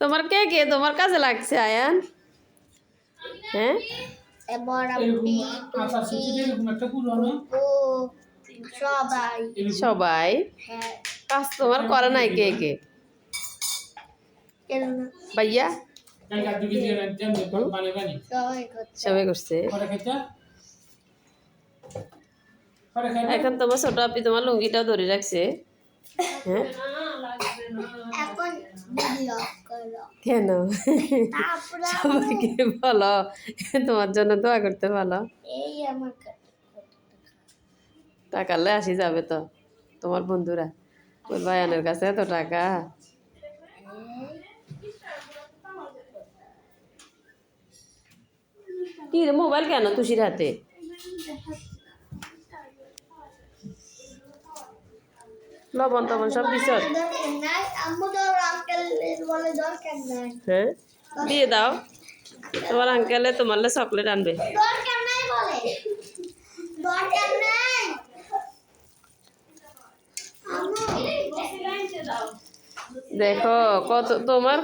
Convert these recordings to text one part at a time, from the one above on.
তোমার কে কে তোমার কাছে লাগছে আয়ান? হ্যাঁ সবাই কাজ তোমার করে নাই কে কে? ভাইয়া সবাই করছে। এখন তোমার ছোট আপনি তোমার লুঙ্গিটাও ধরে রাখছে। হ্যাঁ কেন সবাইকে বলো তোমার জন্য দোয়া করতে বলো। টাকালে আসি যাবে তো তোমার বন্ধুরা বলবো আয়ানের কাছে এত টাকা। কি রে মোবাইল কেন তুষির হাতে? লবণ টবণ সব দিছ? হ্যাঁ দিয়ে দাও তোমার আঙ্কেলে তোমারলে চকলেট আনবে। দেখো কত তোমার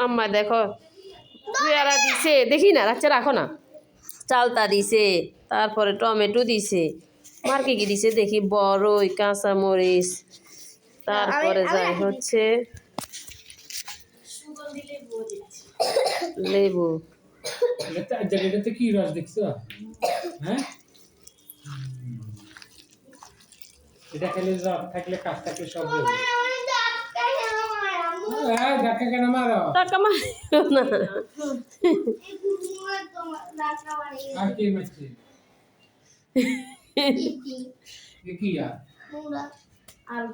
আম্মা দেখো পেয়ারা দিছে দেখি না রাখছে রাখো না। চালতা দিছে তারপরে টমেটো দিছে মার কি কি দিছে দেখি বড়ই কাঁচামরিচ তারপরে যাই হচ্ছে লেবু। কি রস দেখছো? হ্যাঁ এটা খেলে থাকলে কাজ থাকলে সব ধাক্কা কেন মারো? টাকা মারিও না। আর কি মারছি? কি আর